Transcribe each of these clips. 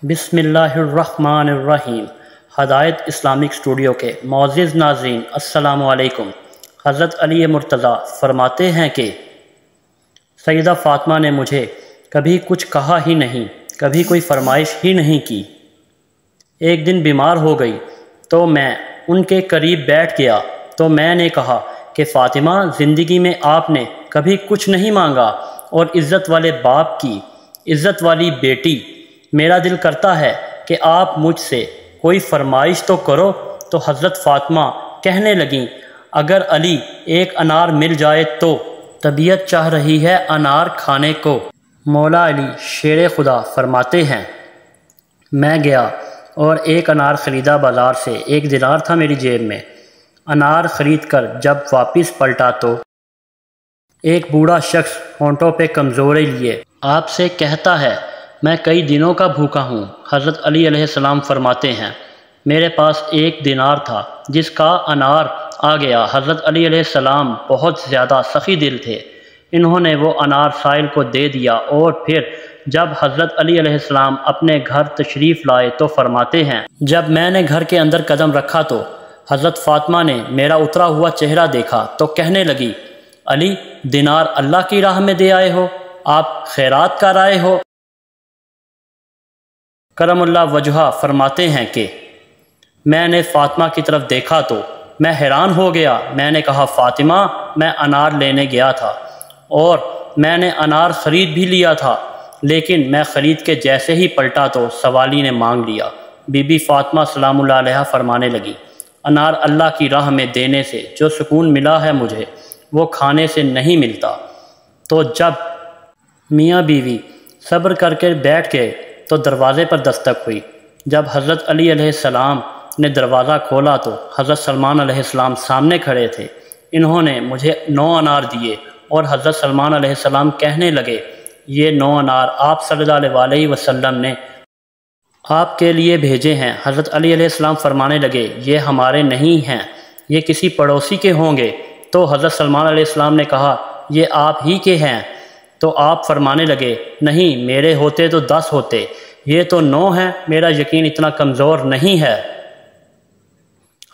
بسم اللہ الرحمن الرحیم۔ ہدایت اسلامک اسٹوڈیو کے معزز ناظرین السلام علیکم۔ حضرت علی مرتضیٰ فرماتے ہیں کہ سیدہ فاطمہ نے مجھے کبھی کچھ کہا ہی نہیں، کبھی کوئی فرمائش ہی نہیں کی۔ ایک دن بیمار ہو گئی تو میں ان کے قریب بیٹھ گیا تو میں نے کہا کہ فاطمہ، زندگی میں آپ نے کبھی کچھ نہیں مانگا اور عزت والے باپ کی عزت والی بیٹی، میرا دل کرتا ہے کہ آپ مجھ سے کوئی فرمائش تو کرو۔ تو حضرت فاطمہ کہنے لگیں، اگر علی ایک انار مل جائے تو۔ طبیعت چاہ رہی ہے انار کھانے کو۔ مولا علی شیر خدا فرماتے ہیں، میں گیا اور ایک انار خریدا بازار سے۔ 1 دینار تھا میری جیب میں۔ انار خرید کر جب واپس پلٹا تو ایک بوڑھا شخص ہونٹوں پہ کمزوری لیے آپ سے کہتا ہے، میں کئی دنوں کا بھوکا ہوں۔ حضرت علی علیہ السلام فرماتے ہیں، میرے پاس 1 دینار تھا جس کا انار آ گیا۔ حضرت علی علیہ السلام بہت زیادہ سخی دل تھے۔ انہوں نے وہ انار سائل کو دے دیا اور پھر جب حضرت علی علیہ السلام اپنے گھر تشریف لائے تو فرماتے ہیں، جب میں نے گھر کے اندر قدم رکھا تو حضرت فاطمہ نے میرا اترا ہوا چہرہ دیکھا تو کہنے لگی، علی، دینار اللہ کی راہ میں دے آئے ہو، آپ خیرات کر آئے ہو۔ کرم اللہ وجہہ فرماتے ہیں کہ میں نے فاطمہ کی طرف دیکھا تو میں حیران ہو گیا۔ میں نے کہا، فاطمہ، میں انار لینے گیا تھا اور میں نے انار خرید بھی لیا تھا، لیکن میں خرید کے جیسے ہی پلٹا تو سوالی نے مانگ لیا۔ بی بی فاطمہ سلام اللہ علیہا فرمانے لگی، انار اللہ کی راہ میں دینے سے جو سکون ملا ہے مجھے، وہ کھانے سے نہیں ملتا۔ تو جب میاں بیوی صبر کر کے بیٹھ گئے تو دروازے پر دستک ہوئی۔ جب حضرت علی علیہ السلام نے دروازہ کھولا تو حضرت سلمان علیہ السلام سامنے کھڑے تھے۔ انہوں نے مجھے 9 انار دیے اور حضرت سلمان علیہ السلام کہنے لگے، یہ 9 انار آپ صلی اللہ علیہ وسلم نے آپ کے لیے بھیجے ہیں۔ حضرت علی علیہ السلام فرمانے لگے، یہ ہمارے نہیں ہیں، یہ کسی پڑوسی کے ہوں گے۔ تو حضرت سلمان علیہ السلام نے کہا، یہ آپ ہی کے ہیں۔ تو آپ فرمانے لگے، نہیں، میرے ہوتے تو 10 ہوتے، یہ تو 9 ہیں، میرا یقین اتنا کمزور نہیں ہے۔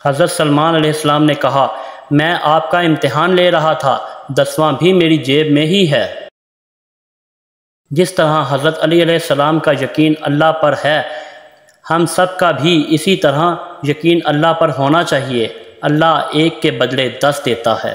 حضرت سلمان علیہ السلام نے کہا، میں آپ کا امتحان لے رہا تھا، 10واں بھی میری جیب میں ہی ہے۔ جس طرح حضرت علی علیہ السلام کا یقین اللہ پر ہے، ہم سب کا بھی اسی طرح یقین اللہ پر ہونا چاہیے۔ اللہ ایک کے بدلے 10 دیتا ہے۔